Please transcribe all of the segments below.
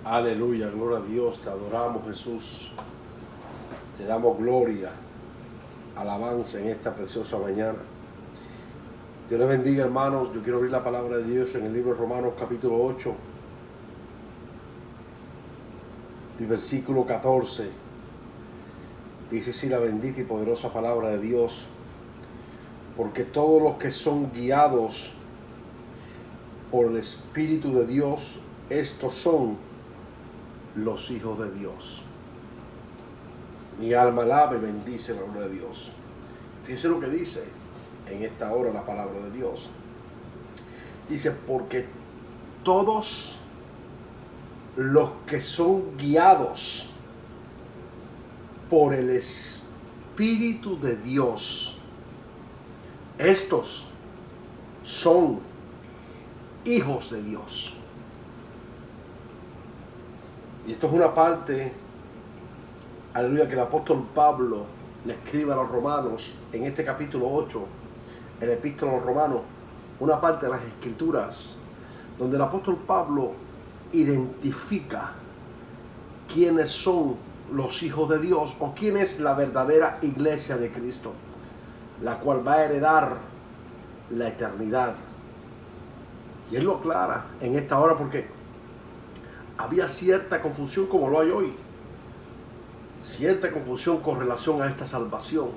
Aleluya, gloria a Dios, te adoramos, Jesús. Te damos gloria, alabanza en esta preciosa mañana. Dios les bendiga, hermanos. Yo quiero abrir la palabra de Dios en el libro de Romanos capítulo 8 y versículo 14. Dice así la bendita y poderosa palabra de Dios: porque todos los que son guiados por el Espíritu de Dios, estos son los hijos de Dios. Mi alma alaba y bendice la gloria de Dios. Fíjense lo que dice en esta hora la palabra de Dios. Dice: porque todos los que son guiados por el Espíritu de Dios, estos son hijos de Dios. Y esto es una parte, aleluya, que el apóstol Pablo le escribe a los romanos en este capítulo 8, en la epístola a los romanos, una parte de las escrituras donde el apóstol Pablo identifica quiénes son los hijos de Dios o quién es la verdadera iglesia de Cristo, la cual va a heredar la eternidad. Y él lo aclara en esta hora porque había cierta confusión, como lo hay hoy, cierta confusión con relación a esta salvación,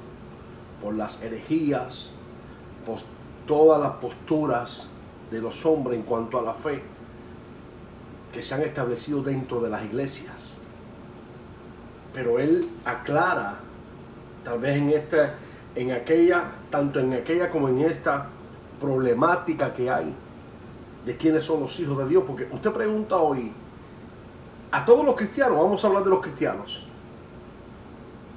por las herejías, por todas las posturas de los hombres en cuanto a la fe que se han establecido dentro de las iglesias. Pero él aclara, tal vez en aquella, tanto en aquella como en esta problemática que hay de quiénes son los hijos de Dios, porque usted pregunta hoy a todos los cristianos, vamos a hablar de los cristianos: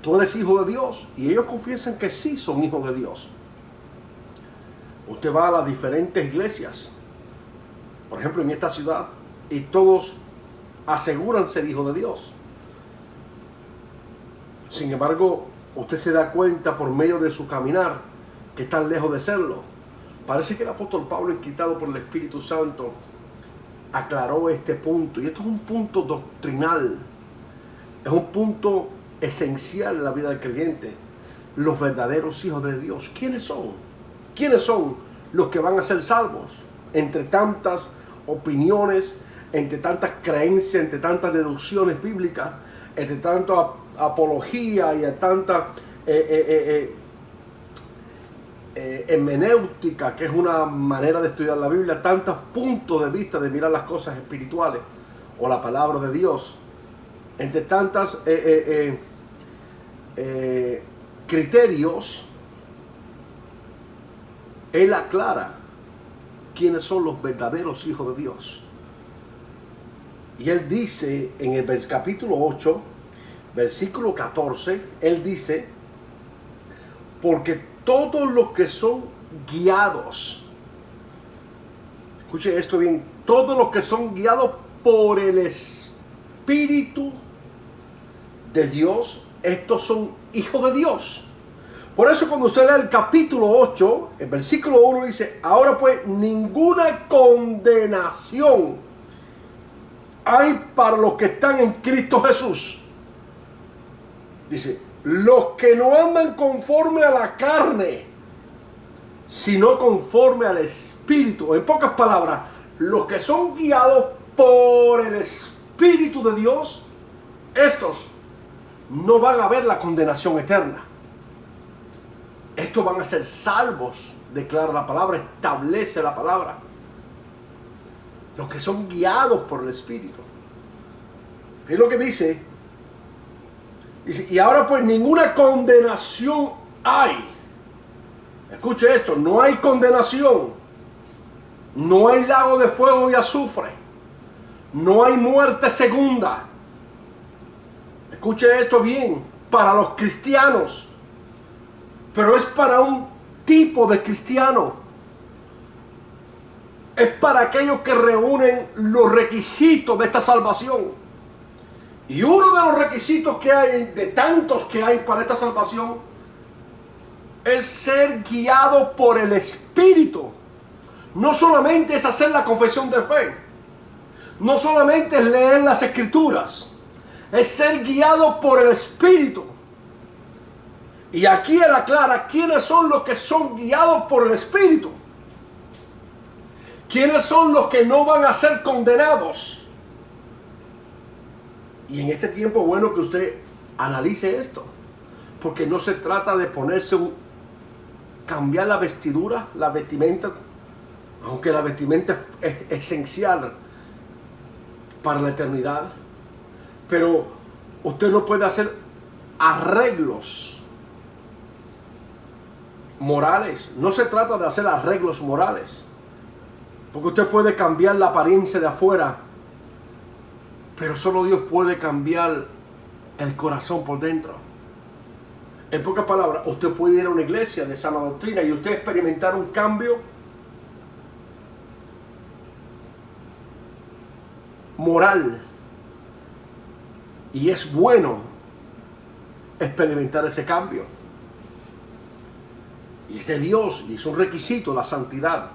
¿tú eres hijo de Dios? Y ellos confiesan que sí son hijos de Dios. Usted va a las diferentes iglesias, por ejemplo en esta ciudad, y todos aseguran ser hijos de Dios. Sin embargo, usted se da cuenta por medio de su caminar que están lejos de serlo. Parece que el apóstol Pablo, inquietado por el Espíritu Santo, aclaró este punto, y esto es un punto doctrinal, es un punto esencial en la vida del creyente. Los verdaderos hijos de Dios, ¿quiénes son? ¿Quiénes son los que van a ser salvos? Entre tantas opiniones, entre tantas creencias, entre tantas deducciones bíblicas, entre tanta apología y a tanta hermenéutica, que es una manera de estudiar la Biblia, tantos puntos de vista de mirar las cosas espirituales o la palabra de Dios, entre tantas criterios, él aclara quiénes son los verdaderos hijos de Dios. Y él dice en el capítulo 8, versículo 14, él dice: porque todos los que son guiados, escuche esto bien, todos los que son guiados por el Espíritu de Dios, estos son hijos de Dios. Por eso cuando usted lee el capítulo 8, el versículo 1 dice: ahora pues ninguna condenación hay para los que están en Cristo Jesús. Dice: los que no andan conforme a la carne, sino conforme al Espíritu. En pocas palabras, los que son guiados por el Espíritu de Dios, estos no van a ver la condenación eterna. Estos van a ser salvos, declara la palabra, establece la palabra. Los que son guiados por el Espíritu. ¿Qué es lo que dice? Dice: y ahora pues ninguna condenación hay. Escuche esto: no hay condenación, no hay lago de fuego y azufre, no hay muerte segunda. Escuche esto bien, para los cristianos, pero es para un tipo de cristiano. Es para aquellos que reúnen los requisitos de esta salvación. Y uno de los requisitos que hay, de tantos que hay para esta salvación, es ser guiado por el Espíritu. No solamente es hacer la confesión de fe, no solamente es leer las Escrituras, es ser guiado por el Espíritu. Y aquí él aclara quiénes son los que son guiados por el Espíritu. ¿Quiénes son los que no van a ser condenados? Y en este tiempo es bueno que usted analice esto. Porque no se trata de cambiar la vestidura, la vestimenta. Aunque la vestimenta es esencial para la eternidad. Pero usted no puede hacer arreglos morales. No se trata de hacer arreglos morales. Porque usted puede cambiar la apariencia de afuera, pero solo Dios puede cambiar el corazón por dentro. En pocas palabras, usted puede ir a una iglesia de sana doctrina y usted experimentar un cambio moral. Y es bueno experimentar ese cambio. Y es de Dios y es un requisito, la santidad.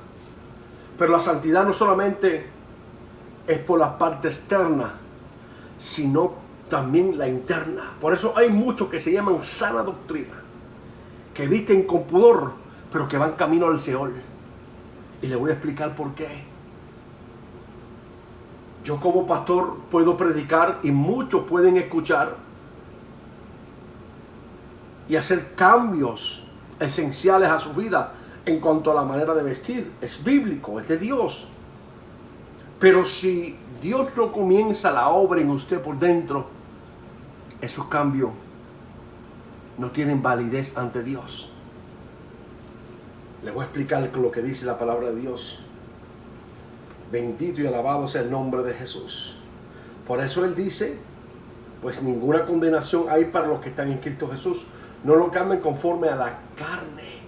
Pero la santidad no solamente es por la parte externa, sino también la interna. Por eso hay muchos que se llaman sana doctrina, que visten con pudor, pero que van camino al Seol. Y le voy a explicar por qué. Yo como pastor puedo predicar y muchos pueden escuchar y hacer cambios esenciales a su vida en cuanto a la manera de vestir. Es bíblico, es de Dios. Pero si Dios no comienza la obra en usted por dentro, esos cambios no tienen validez ante Dios. Le voy a explicar lo que dice la palabra de Dios. Bendito y alabado sea el nombre de Jesús. Por eso Él dice, pues ninguna condenación hay para los que están en Cristo Jesús. No lo que anden conforme a la carne.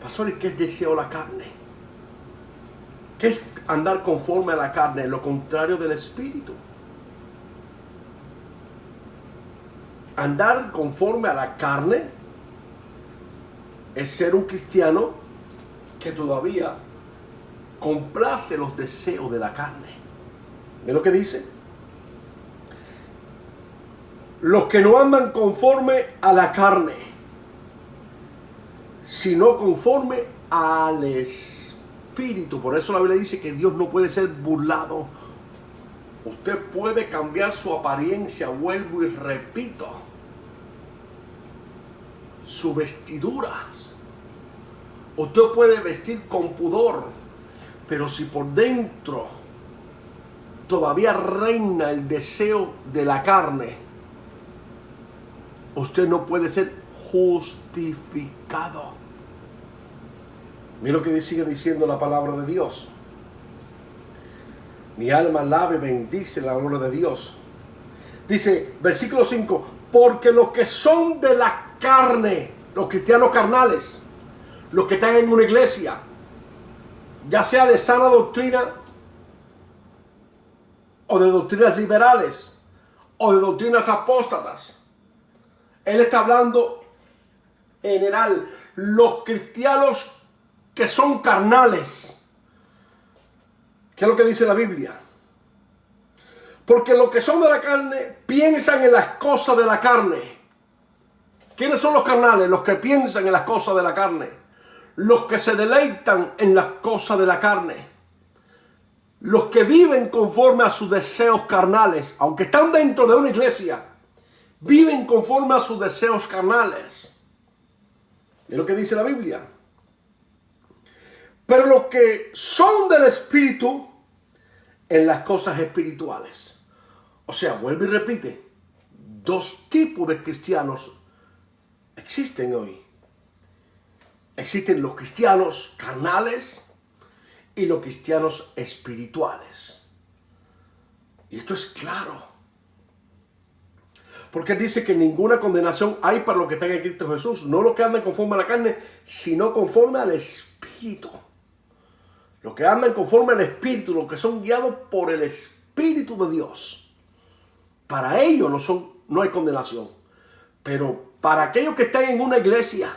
Pastor, ¿y qué es deseo la carne? ¿Qué es andar conforme a la carne? Lo contrario del Espíritu. Andar conforme a la carne es ser un cristiano que todavía complace los deseos de la carne. ¿Ve lo que dice? Los que no andan conforme a la carne, sino conforme al Espíritu. Por eso la Biblia dice que Dios no puede ser burlado. Usted puede cambiar su apariencia, vuelvo y repito, sus vestiduras. Usted puede vestir con pudor, pero si por dentro todavía reina el deseo de la carne, usted no puede ser justificado. Mira lo que sigue diciendo la palabra de Dios. Mi alma alaba y bendice la gloria de Dios. Dice, versículo 5, porque los que son de la carne, los cristianos carnales, los que están en una iglesia, ya sea de sana doctrina, o de doctrinas liberales, o de doctrinas apóstatas. Él está hablando en general, los cristianos que son carnales. ¿Qué es lo que dice la Biblia? Porque los que son de la carne piensan en las cosas de la carne. ¿Quiénes son los carnales? Los que piensan en las cosas de la carne. Los que se deleitan en las cosas de la carne. Los que viven conforme a sus deseos carnales, aunque están dentro de una iglesia, viven conforme a sus deseos carnales. Es lo que dice la Biblia. Pero los que son del Espíritu, en las cosas espirituales. O sea, vuelve y repite, dos tipos de cristianos existen hoy. Existen los cristianos carnales y los cristianos espirituales. Y esto es claro. Porque dice que ninguna condenación hay para los que están en Cristo Jesús. No los que andan conforme a la carne, sino conforme al Espíritu. Los que andan conforme al Espíritu, los que son guiados por el Espíritu de Dios. Para ellos no hay condenación. Pero para aquellos que están en una iglesia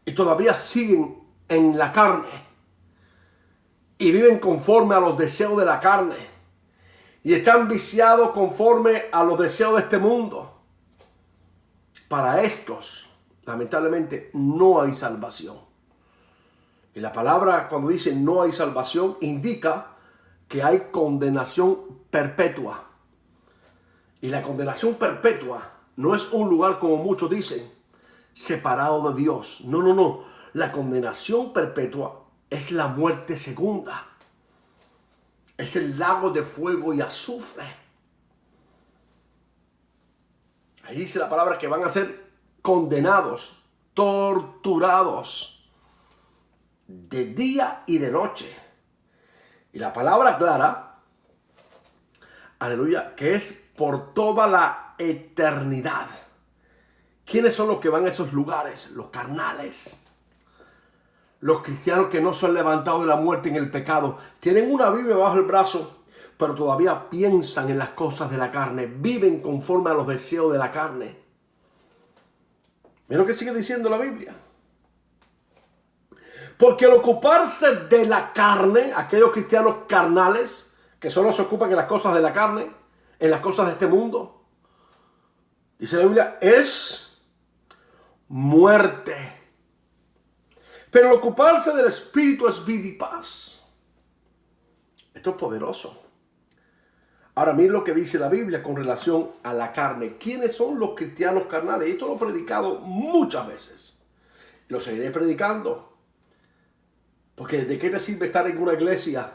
y todavía siguen en la carne y viven conforme a los deseos de la carne y están viciados conforme a los deseos de este mundo. Para estos, lamentablemente, no hay salvación. Y la palabra, cuando dice no hay salvación, indica que hay condenación perpetua. Y la condenación perpetua no es un lugar, como muchos dicen, separado de Dios. No, no, no. La condenación perpetua es la muerte segunda. Es el lago de fuego y azufre. Ahí dice la palabra que van a ser condenados, torturados, de día y de noche. Y la palabra clara, aleluya, que es por toda la eternidad. ¿Quiénes son los que van a esos lugares? Los carnales. Los cristianos que no son levantados de la muerte en el pecado. Tienen una Biblia bajo el brazo, pero todavía piensan en las cosas de la carne. Viven conforme a los deseos de la carne. Miren lo que sigue diciendo la Biblia. Porque al ocuparse de la carne, aquellos cristianos carnales, que solo se ocupan en las cosas de la carne, en las cosas de este mundo, dice la Biblia, es muerte. Pero al ocuparse del Espíritu es vida y paz. Esto es poderoso. Ahora miren lo que dice la Biblia con relación a la carne. ¿Quiénes son los cristianos carnales? Esto lo he predicado muchas veces. Lo seguiré predicando. Porque ¿de qué te sirve estar en una iglesia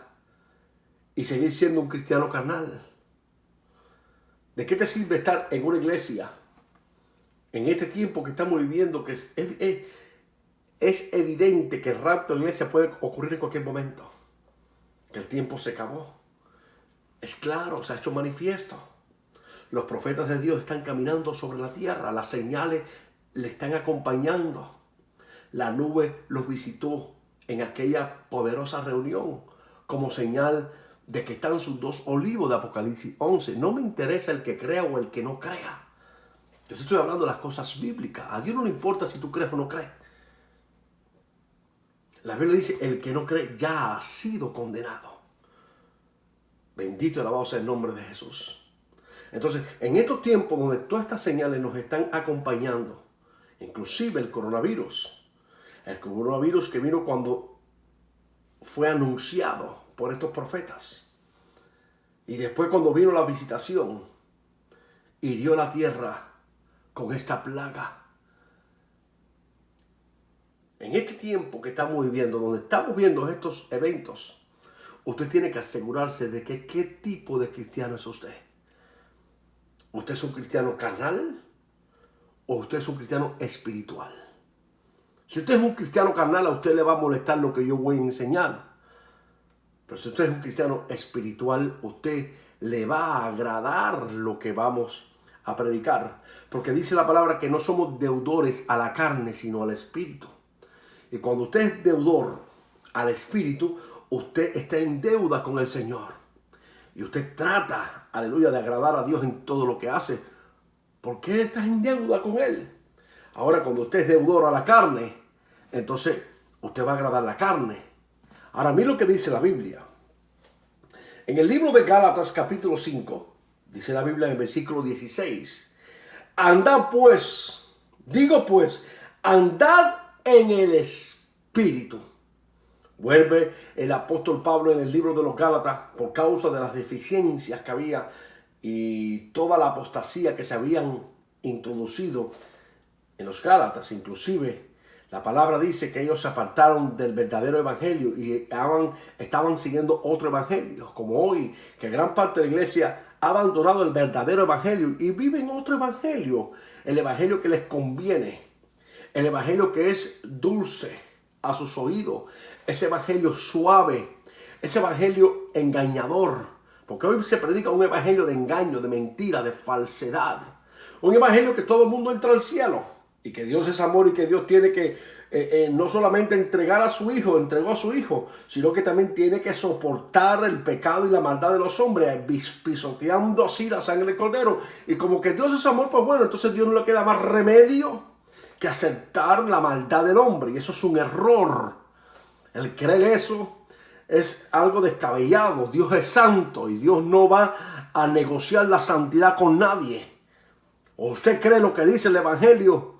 y seguir siendo un cristiano carnal? ¿De qué te sirve estar en una iglesia en este tiempo que estamos viviendo? Que es evidente que el rapto de la iglesia puede ocurrir en cualquier momento. Que el tiempo se acabó. Es claro, se ha hecho manifiesto. Los profetas de Dios están caminando sobre la tierra. Las señales le están acompañando. La nube los visitó en aquella poderosa reunión como señal de que están sus dos olivos de Apocalipsis 11. No me interesa el que crea o el que no crea. Yo te estoy hablando de las cosas bíblicas. A Dios no le importa si tú crees o no crees. La Biblia dice, el que no cree ya ha sido condenado. Bendito y alabado sea el nombre de Jesús. Entonces, en estos tiempos donde todas estas señales nos están acompañando, inclusive el coronavirus que vino cuando fue anunciado por estos profetas, y después cuando vino la visitación, hirió la tierra con esta plaga. En este tiempo que estamos viviendo, donde estamos viendo estos eventos, usted tiene que asegurarse de que qué tipo de cristiano es usted. ¿Usted es un cristiano carnal o usted es un cristiano espiritual? Si usted es un cristiano carnal, a usted le va a molestar lo que yo voy a enseñar. Pero si usted es un cristiano espiritual, usted le va a agradar lo que vamos a predicar. Porque dice la palabra que no somos deudores a la carne, sino al espíritu. Y cuando usted es deudor al espíritu, usted está en deuda con el Señor. Y usted trata, aleluya, de agradar a Dios en todo lo que hace. Porque está en deuda con Él. Ahora, cuando usted es deudor a la carne, entonces usted va a agradar la carne. Ahora, mira lo que dice la Biblia. En el libro de Gálatas, capítulo 5, dice la Biblia en el versículo 16. Andad pues, andad en el Espíritu. Vuelve el apóstol Pablo en el libro de los Gálatas por causa de las deficiencias que había y toda la apostasía que se habían introducido en los Gálatas. Inclusive la palabra dice que ellos se apartaron del verdadero evangelio y estaban siguiendo otro evangelio, como hoy, que gran parte de la iglesia ha abandonado el verdadero evangelio y viven otro evangelio, el evangelio que les conviene, el evangelio que es dulce a sus oídos, ese evangelio suave, ese evangelio engañador, porque hoy se predica un evangelio de engaño, de mentira, de falsedad, un evangelio que todo el mundo entra al cielo. Y que Dios es amor y que Dios tiene que no solamente entregó a su hijo, sino que también tiene que soportar el pecado y la maldad de los hombres, pisoteando así la sangre del cordero. Y como que Dios es amor, pues bueno, entonces Dios no le queda más remedio que aceptar la maldad del hombre. Y eso es un error. El creer eso es algo descabellado. Dios es santo y Dios no va a negociar la santidad con nadie. O usted cree lo que dice el Evangelio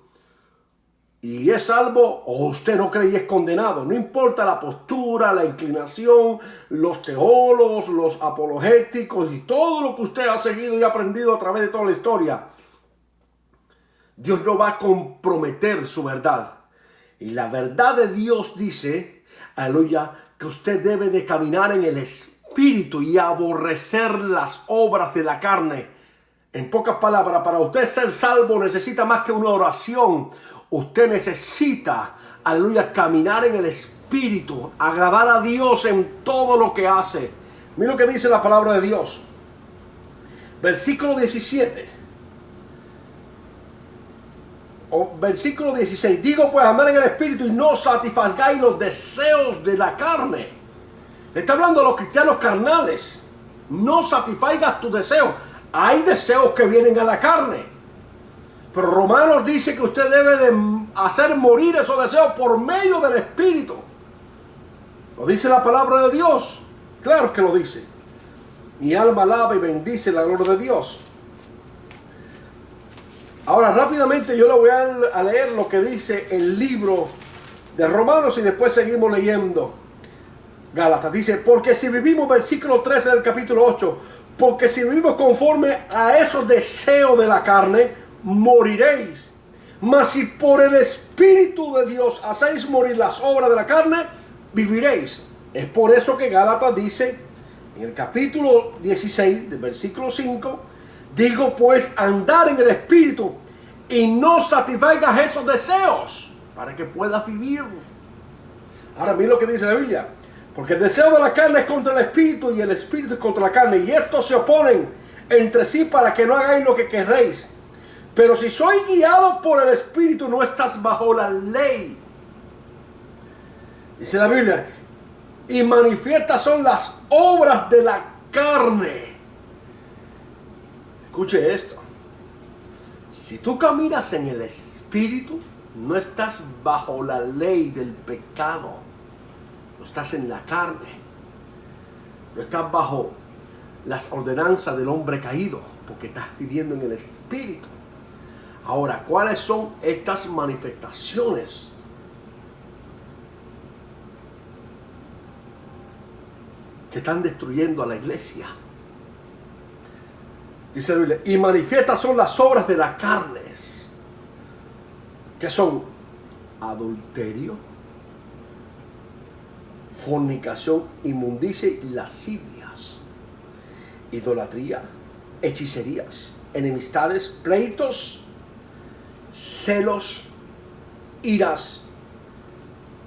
y es salvo, o usted no cree y es condenado. No importa la postura, la inclinación, los teólogos, los apologéticos y todo lo que usted ha seguido y aprendido a través de toda la historia. Dios no va a comprometer su verdad. Y la verdad de Dios dice, aleluya, que usted debe de caminar en el Espíritu y aborrecer las obras de la carne. En pocas palabras, para usted ser salvo necesita más que una oración. Usted necesita, aleluya, caminar en el Espíritu, agradar a Dios en todo lo que hace. Mira lo que dice la palabra de Dios. Versículo 17. Versículo 16. Digo pues, andar en el Espíritu y no satisfagáis los deseos de la carne. Le está hablando a los cristianos carnales. No satisfagas tus deseos. Hay deseos que vienen a la carne. Pero Romanos dice que usted debe de hacer morir esos deseos por medio del Espíritu. Lo dice la palabra de Dios. Claro que lo dice. Mi alma alaba y bendice la gloria de Dios. Ahora rápidamente yo le voy a leer lo que dice el libro de Romanos y después seguimos leyendo Gálatas. Dice, porque si vivimos, versículo 13 del capítulo 8, porque si vivimos conforme a esos deseos de la carne, moriréis. Mas si por el Espíritu de Dios hacéis morir las obras de la carne, viviréis. Es por eso que Gálatas dice en el capítulo 16 del versículo 5, digo pues, andar en el Espíritu y no satisfagas esos deseos para que puedas vivir. Ahora mira lo que dice la Biblia. Porque el deseo de la carne es contra el Espíritu y el Espíritu es contra la carne. Y estos se oponen entre sí para que no hagáis lo que querréis. Pero si sois guiados por el Espíritu, no estás bajo la ley. Dice la Biblia. Y manifiestas son las obras de la carne. Escuche esto. Si tú caminas en el Espíritu, no estás bajo la ley del pecado. No estás en la carne. No estás bajo las ordenanzas del hombre caído, porque estás viviendo en el Espíritu. Ahora, ¿cuáles son estas manifestaciones? Que están destruyendo a la iglesia. Dice la Biblia, y manifiestas son las obras de las carnes, que son adulterio, fornicación, inmundicia y lascivias, idolatría, hechicerías, enemistades, pleitos, celos, iras,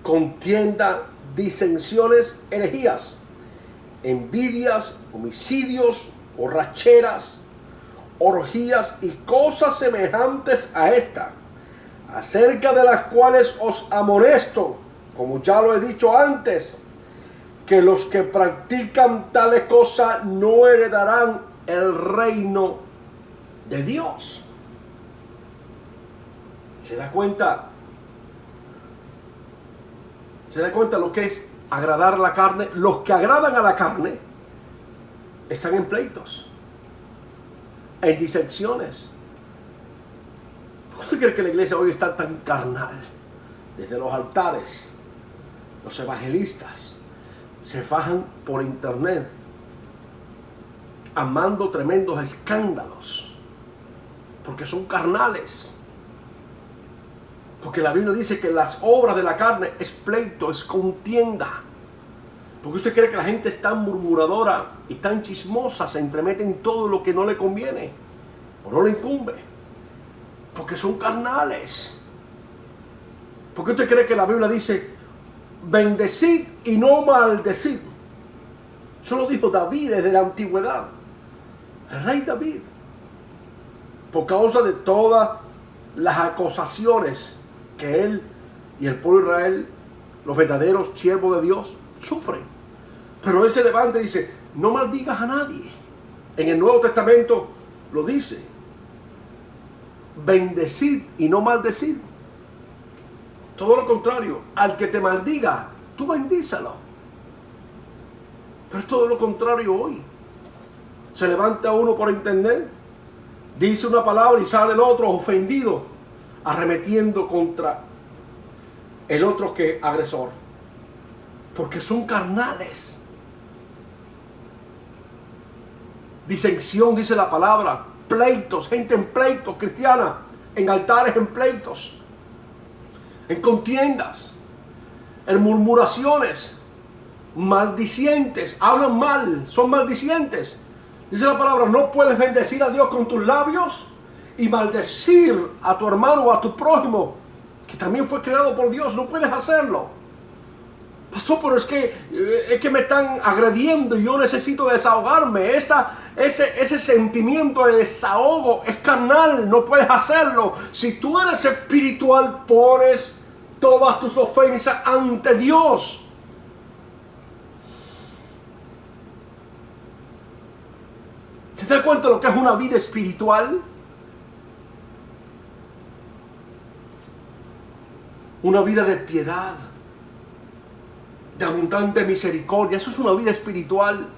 contienda, disensiones, herejías, envidias, homicidios, borracheras, orgías y cosas semejantes a esta, acerca de las cuales os amonesto, como ya lo he dicho antes, que los que practican tales cosas no heredarán el reino de Dios. ¿Se da cuenta? ¿Se da cuenta lo que es agradar a la carne? Los que agradan a la carne están en pleitos, en disensiones. ¿Por qué usted cree que la iglesia hoy está tan carnal? Desde los altares, los evangelistas se fajan por internet, amando tremendos escándalos, porque son carnales. Porque la Biblia dice que las obras de la carne es pleito, es contienda. Porque usted cree que la gente es tan murmuradora y tan chismosa, se entremete en todo lo que no le conviene o no le incumbe. Porque son carnales. ¿Por qué usted cree que la Biblia dice bendecid y no maldecid? Eso lo dijo David desde la antigüedad. El rey David. Por causa de todas las acusaciones que él y el pueblo de Israel, los verdaderos siervos de Dios, sufren. Pero él se levanta y dice, no maldigas a nadie. En el Nuevo Testamento lo dice. Bendecid y no maldecid. Todo lo contrario, al que te maldiga, tú bendícelo. Pero es todo lo contrario hoy. Se levanta uno por internet, dice una palabra y sale el otro ofendido, arremetiendo contra el otro que agresor. Porque son carnales. Disensión, dice la palabra. Pleitos, gente en pleitos, cristiana, en altares en pleitos, en contiendas, en murmuraciones, maldicientes, hablan mal, son maldicientes. Dice la palabra, no puedes bendecir a Dios con tus labios y maldecir a tu hermano o a tu prójimo, que también fue creado por Dios. No puedes hacerlo. Pastor, pero es que me están agrediendo y yo necesito desahogarme. Ese sentimiento de desahogo es carnal, no puedes hacerlo. Si tú eres espiritual, pones todas tus ofensas ante Dios. ¿Se te da cuenta de lo que es una vida espiritual? Una vida de piedad, de abundante misericordia. Eso es una vida espiritual.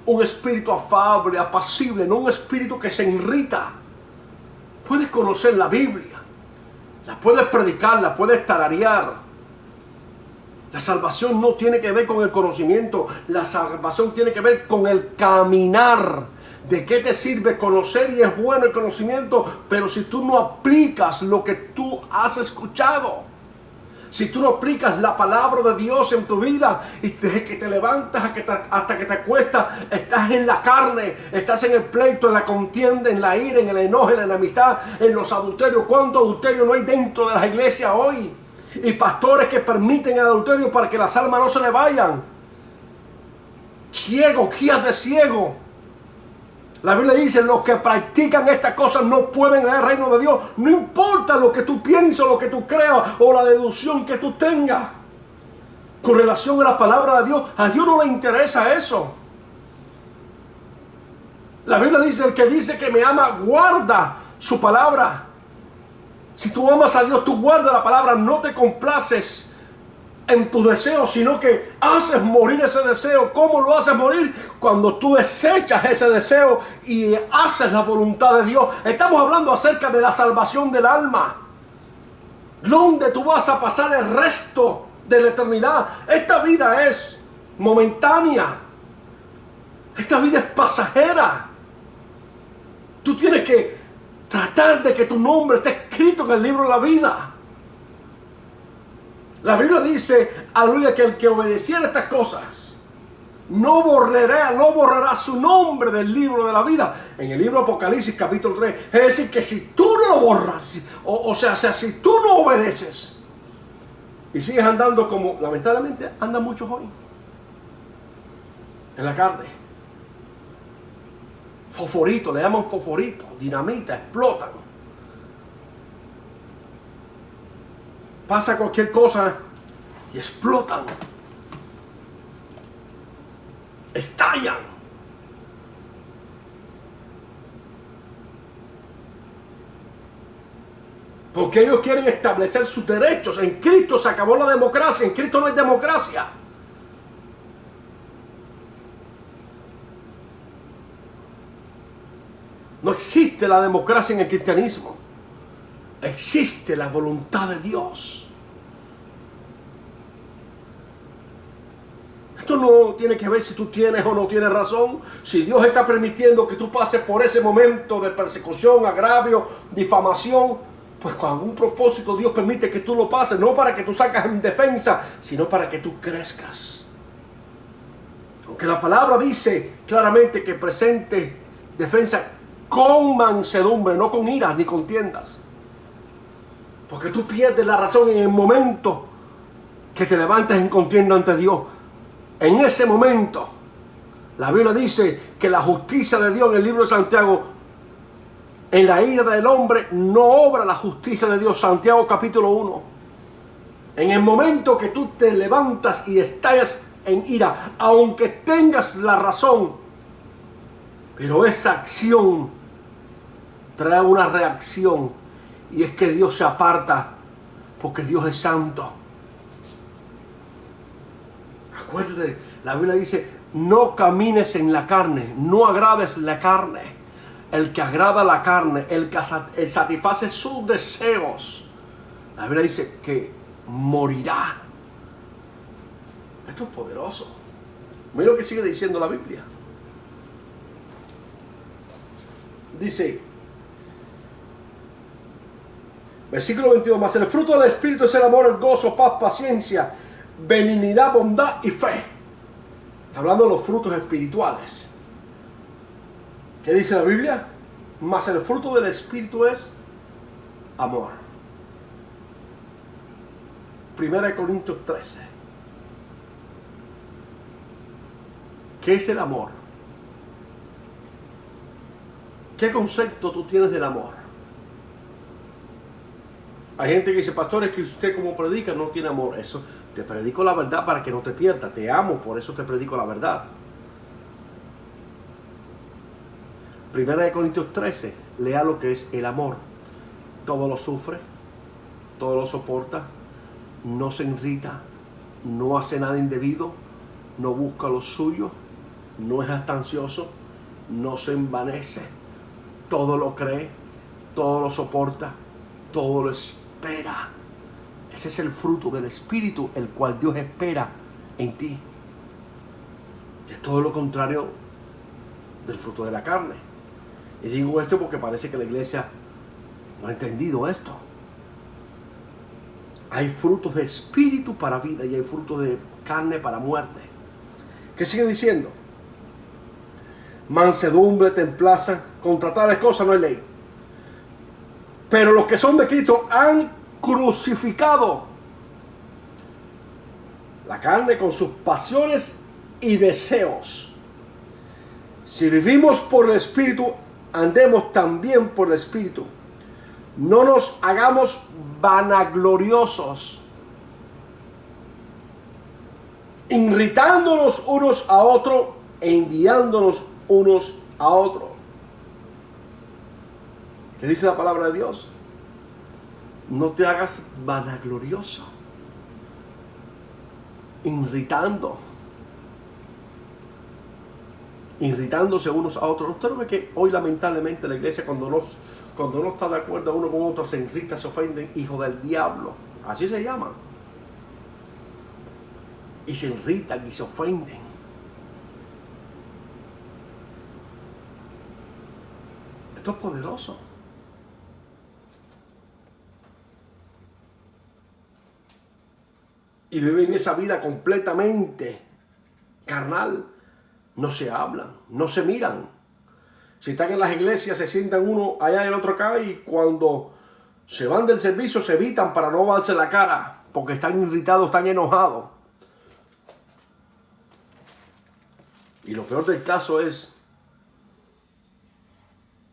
Un espíritu afable, apacible, no un espíritu que se irrita. Puedes conocer la Biblia, la puedes predicar, la puedes tararear. La salvación no tiene que ver con el conocimiento. La salvación tiene que ver con el caminar. ¿De qué te sirve conocer? Y es bueno el conocimiento, pero si tú no aplicas lo que tú has escuchado, si tú no aplicas la palabra de Dios en tu vida, y desde que te levantas hasta que te acuestas, estás en la carne, estás en el pleito, en la contienda, en la ira, en el enojo, en la enemistad, en los adulterios. ¿Cuánto adulterio no hay dentro de las iglesias hoy? Y pastores que permiten el adulterio para que las almas no se le vayan. Ciegos, guías de ciego. La Biblia dice, los que practican estas cosas no pueden ver el reino de Dios. No importa lo que tú pienses, lo que tú creas o la deducción que tú tengas con relación a la palabra de Dios. A Dios no le interesa eso. La Biblia dice, el que dice que me ama, guarda su palabra. Si tú amas a Dios, tú guardas la palabra, no te complaces en tus deseos, sino que haces morir ese deseo. ¿Cómo lo haces morir? Cuando tú desechas ese deseo y haces la voluntad de Dios. Estamos hablando acerca de la salvación del alma, donde tú vas a pasar el resto de la eternidad. Esta vida es momentánea, esta vida es pasajera. Tú tienes que tratar de que tu nombre esté escrito en el libro de la vida. La Biblia dice, aleluya, que el que obedeciera estas cosas no borrará su nombre del libro de la vida. En el libro de Apocalipsis capítulo 3. Es decir, que si tú no lo borras, o sea, si tú no obedeces y sigues andando como lamentablemente andan muchos hoy, en la carne, fosforito, le llaman fosforito, dinamita, explotan. Pasa cualquier cosa y explotan, estallan. Porque ellos quieren establecer sus derechos. En Cristo se acabó la democracia, en Cristo no hay democracia. No existe la democracia en el cristianismo. Existe la voluntad de Dios. Esto no tiene que ver si tú tienes o no tienes razón. Si Dios está permitiendo que tú pases por ese momento de persecución, agravio, difamación, pues con algún propósito Dios permite que tú lo pases. No para que tú sacas en defensa, sino para que tú crezcas. Aunque la palabra dice claramente que presente defensa con mansedumbre, no con iras ni contiendas. Porque tú pierdes la razón en el momento que te levantas en contienda ante Dios. En ese momento, la Biblia dice que la justicia de Dios en el libro de Santiago, en la ira del hombre no obra la justicia de Dios. Santiago capítulo 1. En el momento que tú te levantas y estallas en ira, aunque tengas la razón, pero esa acción trae una reacción. Y es que Dios se aparta porque Dios es santo. Acuérdate, la Biblia dice, No camines en la carne, no agrades la carne. El que agrada la carne, el que satisface sus deseos, la Biblia dice que morirá. Esto es poderoso. Mira lo que sigue diciendo la Biblia. Dice, versículo 22, mas el fruto del Espíritu es el amor, el gozo, paz, paciencia, benignidad, bondad y fe. Está hablando de los frutos espirituales. ¿Qué dice la Biblia? Mas el fruto del Espíritu es amor. 1 Corintios 13. ¿Qué es el amor? ¿Qué concepto tú tienes del amor? Hay gente que dice, pastor, es que usted como predica no tiene amor. Eso, te predico la verdad para que no te pierdas. Te amo, por eso te predico la verdad. 1 Corintios 13, lea lo que es el amor. Todo lo sufre, todo lo soporta, no se irrita, no hace nada indebido, no busca lo suyo, no es ansioso, no se envanece, todo lo cree, todo lo soporta, todo lo espera. Ese es el fruto del Espíritu, el cual Dios espera en ti. Es todo lo contrario del fruto de la carne. Y digo esto porque parece que la iglesia no ha entendido esto. Hay frutos de espíritu para vida y hay frutos de carne para muerte. ¿Qué sigue diciendo? Mansedumbre, templanza, contra tales cosas no hay ley. Pero los que son de Cristo han crucificado la carne con sus pasiones y deseos. Si vivimos por el Espíritu, andemos también por el Espíritu. No nos hagamos vanagloriosos, irritándonos unos a otros e enviándonos unos a otros. ¿Qué dice la palabra de Dios? No te hagas vanaglorioso, irritándose unos a otros. Usted no ve que hoy lamentablemente la iglesia cuando no está de acuerdo uno con otro se irrita, se ofenden, hijo del diablo, así se llama, y se irritan y se ofenden. Esto es poderoso. Y viven esa vida completamente carnal. No se hablan, no se miran. Si están en las iglesias, se sientan uno allá y el otro acá, y cuando se van del servicio se evitan para no darse la cara, porque están irritados, están enojados. Y lo peor del caso es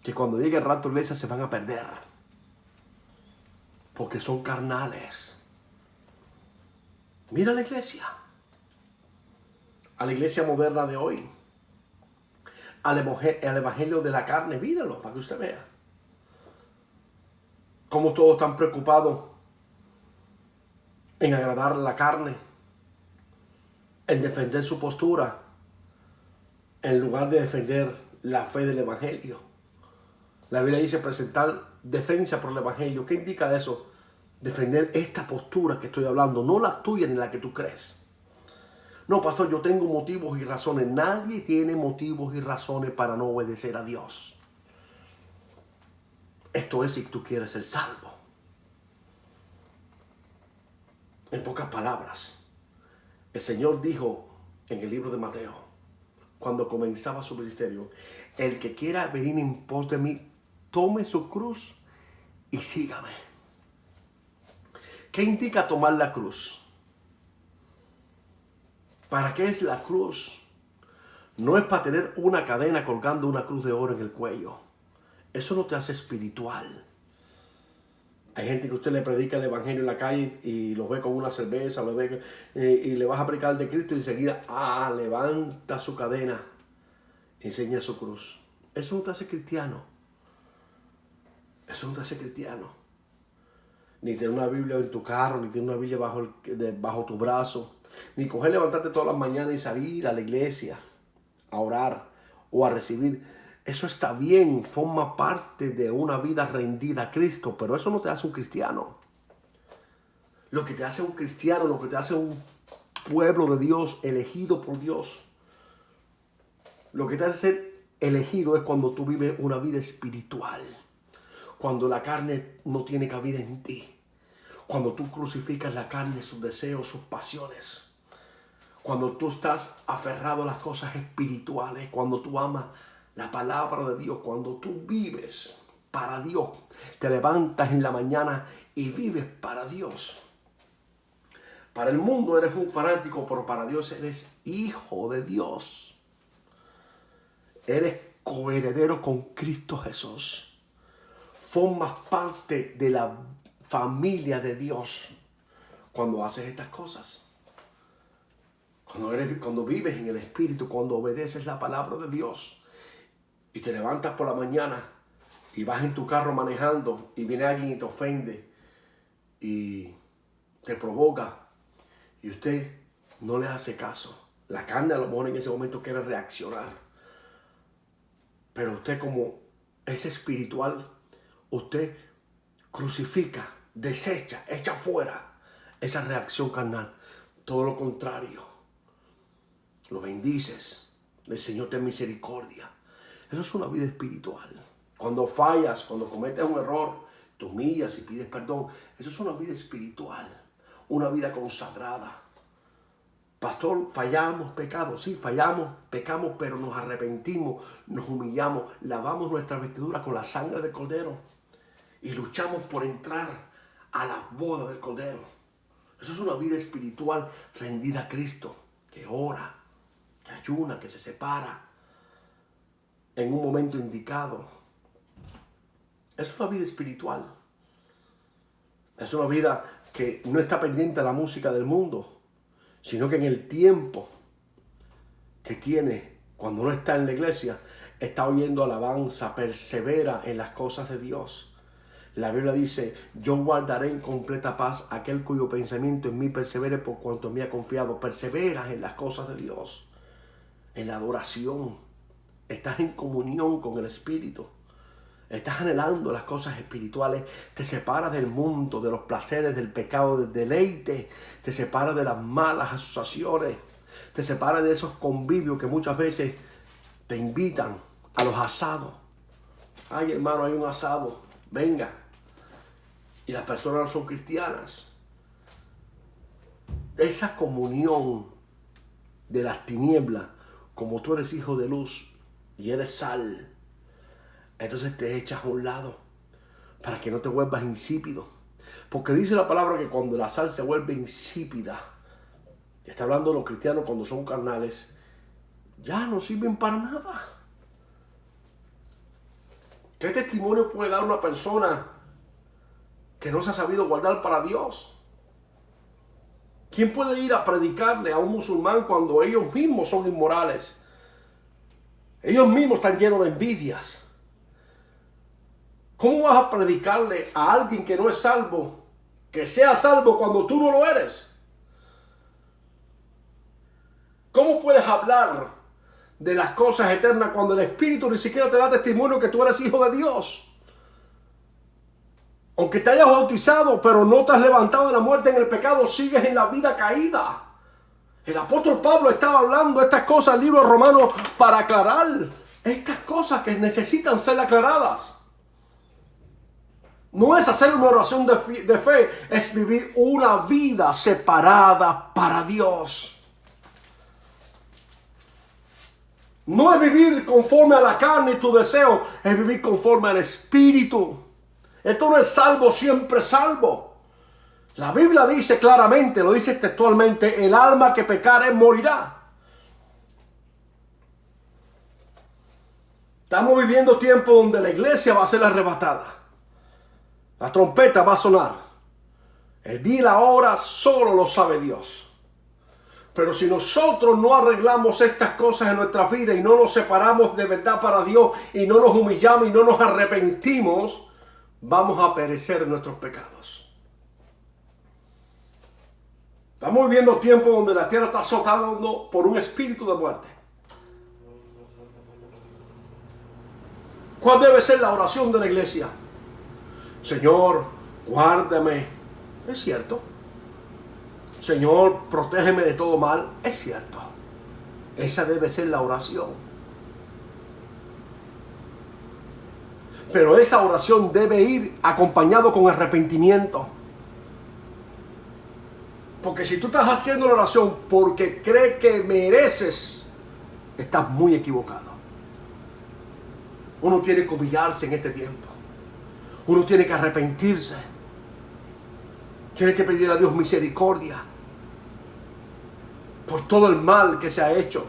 que cuando llegue el rato, iglesias se van a perder, porque son carnales. Mira la iglesia. A la iglesia moderna de hoy, al evangelio de la carne, míralo para que usted vea cómo todos están preocupados en agradar a la carne, en defender su postura, en lugar de defender la fe del evangelio. La Biblia dice presentar defensa por el evangelio. ¿Qué indica eso? Defender esta postura que estoy hablando, no la tuya ni la que tú crees. No, pastor, yo tengo motivos y razones. Nadie tiene motivos y razones para no obedecer a Dios. Esto es si tú quieres ser salvo. En pocas palabras, el Señor dijo en el libro de Mateo, cuando comenzaba su ministerio, el que quiera venir en pos de mí, tome su cruz y sígame. ¿Qué indica tomar la cruz? ¿Para qué es la cruz? No es para tener una cadena colgando una cruz de oro en el cuello. Eso no te hace espiritual. Hay gente que usted le predica el evangelio en la calle y los ve con una cerveza, lo ve, y le vas a predicar de Cristo y enseguida, levanta su cadena, enseña su cruz. Eso no te hace cristiano. Eso no te hace cristiano. Ni tener una Biblia en tu carro, ni tener una Biblia bajo tu brazo, ni coger, levantarte todas las mañanas y salir a la iglesia. a orar o a recibir. Eso está bien, forma parte de una vida rendida a Cristo, pero eso no te hace un cristiano. Lo que te hace un cristiano, lo que te hace un pueblo de Dios, elegido por Dios, lo que te hace ser elegido es cuando tú vives una vida espiritual, cuando la carne no tiene cabida en ti, cuando tú crucificas la carne, sus deseos, sus pasiones, cuando tú estás aferrado a las cosas espirituales, cuando tú amas la palabra de Dios, cuando tú vives para Dios, te levantas en la mañana y vives para Dios. Para el mundo eres un fanático, pero para Dios eres hijo de Dios. Eres coheredero con Cristo Jesús. Formas parte de la familia de Dios cuando haces estas cosas. Cuando vives en el Espíritu, cuando obedeces la palabra de Dios y te levantas por la mañana y vas en tu carro manejando y viene alguien y te ofende y te provoca y usted no le hace caso. La carne a lo mejor en ese momento quiere reaccionar, pero usted, como es espiritual, usted crucifica, desecha, echa fuera esa reacción carnal. Todo lo contrario, lo bendices. El Señor te misericordia. Eso es una vida espiritual. Cuando fallas, cuando cometes un error, te humillas y pides perdón. Eso es una vida espiritual, una vida consagrada. Pastor, fallamos, pecamos. Sí, fallamos, pecamos, pero nos arrepentimos, nos humillamos, lavamos nuestra vestidura con la sangre del Cordero y luchamos por entrar a la boda del Cordero. Eso es una vida espiritual rendida a Cristo, que ora, que ayuna, que se separa en un momento indicado. Es una vida espiritual. Es una vida que no está pendiente a la música del mundo, sino que en el tiempo que tiene, cuando no está en la iglesia, está oyendo alabanza, persevera en las cosas de Dios. La Biblia dice: yo guardaré en completa paz aquel cuyo pensamiento en mí persevere, por cuanto en mí ha confiado. Perseveras en las cosas de Dios, en la adoración. Estás en comunión con el Espíritu. Estás anhelando las cosas espirituales. Te separas del mundo, de los placeres, del pecado, del deleite. Te separas de las malas asociaciones. Te separas de esos convivios que muchas veces te invitan a los asados. Ay, hermano, hay un asado, venga. Y las personas no son cristianas. Esa comunión de las tinieblas, como tú eres hijo de luz y eres sal, entonces te echas a un lado para que no te vuelvas insípido. Porque dice la palabra que cuando la sal se vuelve insípida, está hablando de los cristianos cuando son carnales, ya no sirven para nada. ¿Qué testimonio puede dar una persona que no se ha sabido guardar para Dios? ¿Quién puede ir a predicarle a un musulmán cuando ellos mismos son inmorales? Ellos mismos están llenos de envidias. ¿Cómo vas a predicarle a alguien que no es salvo, que sea salvo cuando tú no lo eres? ¿Cómo puedes hablar de las cosas eternas cuando el Espíritu ni siquiera te da testimonio que tú eres hijo de Dios? Aunque te hayas bautizado, pero no te has levantado de la muerte en el pecado, sigues en la vida caída. El apóstol Pablo estaba hablando de estas cosas en el libro de Romanos para aclarar estas cosas que necesitan ser aclaradas. No es hacer una oración de fe, es vivir una vida separada para Dios. No es vivir conforme a la carne y tu deseo, es vivir conforme al Espíritu. Esto no es salvo, siempre salvo. La Biblia dice claramente, lo dice textualmente: el alma que pecare morirá. Estamos viviendo tiempos donde la iglesia va a ser arrebatada. La trompeta va a sonar. El día y la hora solo lo sabe Dios. Pero si nosotros no arreglamos estas cosas en nuestra vida y no nos separamos de verdad para Dios y no nos humillamos y no nos arrepentimos, vamos a perecer en nuestros pecados. Estamos viviendo tiempos donde la tierra está azotando por un espíritu de muerte. ¿Cuál debe ser la oración de la iglesia? Señor, guárdame. Es cierto. Señor, protégeme de todo mal. Es cierto. Esa debe ser la oración. Pero esa oración debe ir acompañado con arrepentimiento. Porque si tú estás haciendo la oración porque crees que mereces, estás muy equivocado. Uno tiene que humillarse en este tiempo. Uno tiene que arrepentirse. Tiene que pedir a Dios misericordia por todo el mal que se ha hecho.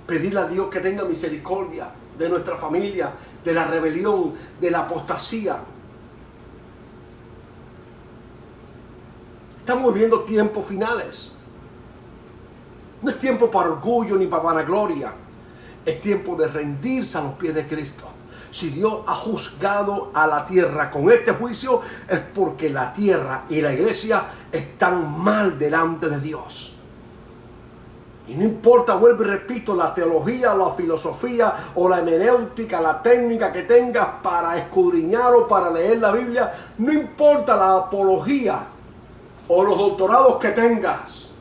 Pedirle a Dios que tenga misericordia de nuestra familia, de la rebelión, de la apostasía. Estamos viviendo tiempos finales. No es tiempo para orgullo ni para vanagloria. Es tiempo de rendirse a los pies de Cristo. Si Dios ha juzgado a la tierra con este juicio, es porque la tierra y la iglesia están mal delante de Dios. Y no importa, vuelvo y repito, la teología, la filosofía o la hermenéutica, la técnica que tengas para escudriñar o para leer la Biblia, no importa la apología o los doctorados que tengas.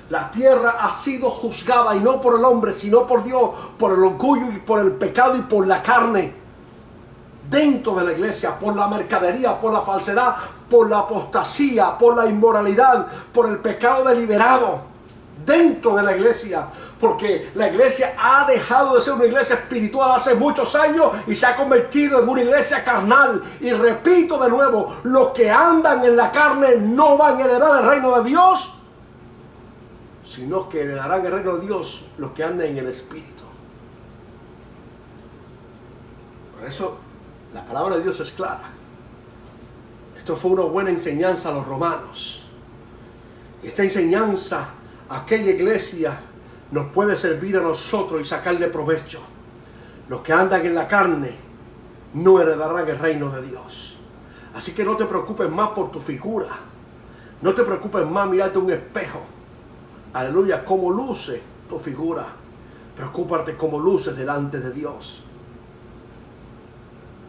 La tierra ha sido juzgada, y no por el hombre, sino por Dios, por el orgullo y por el pecado y por la carne. Dentro de la iglesia, por la mercadería, por la falsedad, por la apostasía, por la inmoralidad, por el pecado deliberado. Dentro de la iglesia, porque la iglesia ha dejado de ser una iglesia espiritual hace muchos años y se ha convertido en una iglesia carnal. Y repito de nuevo, los que andan en la carne no van a heredar el reino de Dios, sino que heredarán el reino de Dios los que anden en el Espíritu. Por eso la palabra de Dios es clara. Esto fue una buena enseñanza a los romanos. Y esta enseñanza a aquella iglesia nos puede servir a nosotros y sacarle provecho. Los que andan en la carne no heredarán el reino de Dios. Así que no te preocupes más por tu figura. No te preocupes más mirarte un espejo. Aleluya, cómo luce tu figura. Preocúpate cómo luces delante de Dios.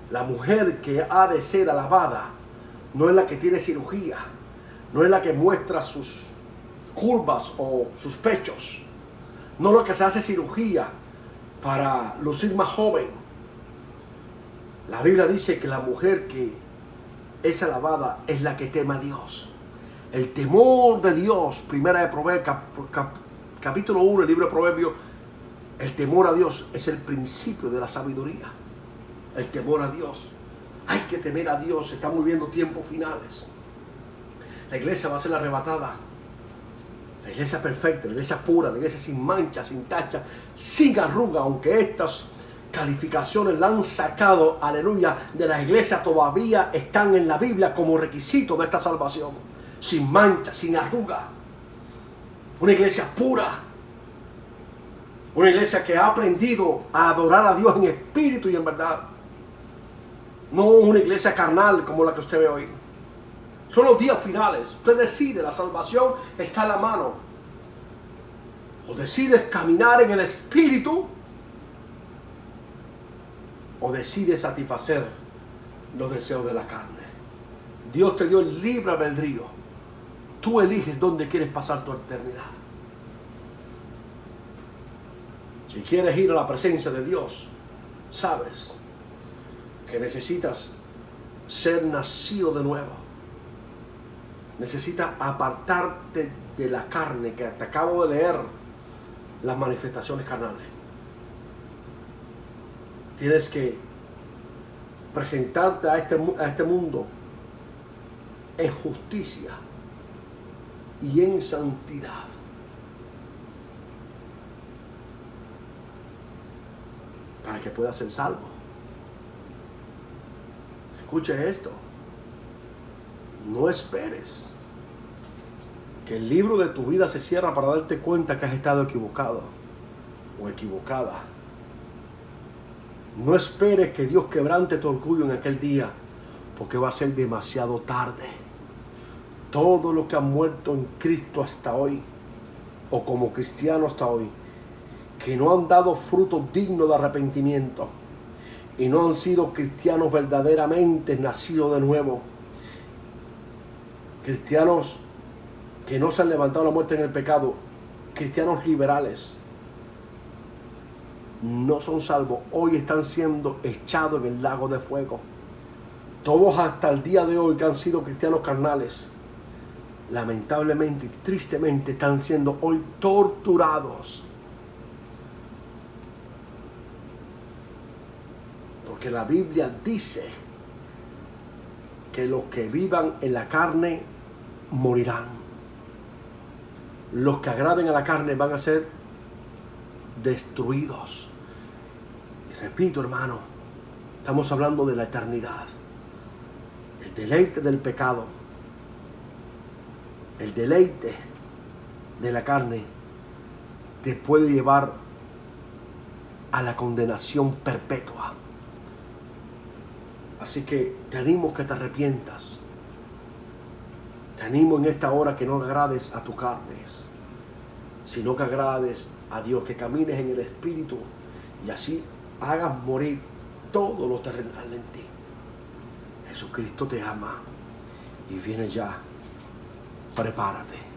La mujer que ha de ser alabada no es la que tiene cirugía, no es la que muestra sus curvas o sus pechos, no es la que se hace cirugía para lucir más joven. La Biblia dice que la mujer que es alabada es la que teme a Dios. El temor de Dios, primera de Proverbios, capítulo 1, el libro de Proverbios, el temor a Dios es el principio de la sabiduría. El temor a Dios. Hay que temer a Dios. Estamos viviendo tiempos finales. La iglesia va a ser arrebatada. La iglesia perfecta, la iglesia pura, la iglesia sin mancha, sin tacha, sin arruga, aunque estas calificaciones la han sacado, aleluya, de las iglesias, todavía están en la Biblia como requisito de esta salvación. Sin mancha, sin arruga. Una iglesia pura. Una iglesia que ha aprendido a adorar a Dios en espíritu y en verdad. No una iglesia carnal como la que usted ve hoy. Son los días finales. Usted decide, la salvación está en la mano. O decides caminar en el espíritu, o decides satisfacer los deseos de la carne. Dios te dio el libre albedrío. Tú eliges dónde quieres pasar tu eternidad. Si quieres ir a la presencia de Dios, sabes que necesitas ser nacido de nuevo. Necesitas apartarte de la carne, que te acabo de leer las manifestaciones carnales. Tienes que presentarte a este mundo en justicia y en santidad. Para que puedas ser salvo. Escuche esto. No esperes que el libro de tu vida se cierre para darte cuenta que has estado equivocado o equivocada. No esperes que Dios quebrante tu orgullo en aquel día, porque va a ser demasiado tarde. Todos los que han muerto en Cristo hasta hoy, o como cristianos hasta hoy, que no han dado fruto digno de arrepentimiento y no han sido cristianos verdaderamente nacidos de nuevo, cristianos que no se han levantado la muerte en el pecado, cristianos liberales, no son salvos. Hoy están siendo echados en el lago de fuego. Todos hasta el día de hoy que han sido cristianos carnales, lamentablemente y tristemente están siendo hoy torturados. Porque la Biblia dice que los que vivan en la carne morirán. Los que agraden a la carne van a ser destruidos. Y repito, hermano, estamos hablando de la eternidad. El deleite del pecado, el deleite de la carne te puede llevar a la condenación perpetua. Así que te animo que te arrepientas. Te animo en esta hora que no agrades a tus carnes, sino que agrades a Dios, que camines en el Espíritu y así hagas morir todo lo terrenal en ti. Jesucristo te ama y viene ya. Prepárate.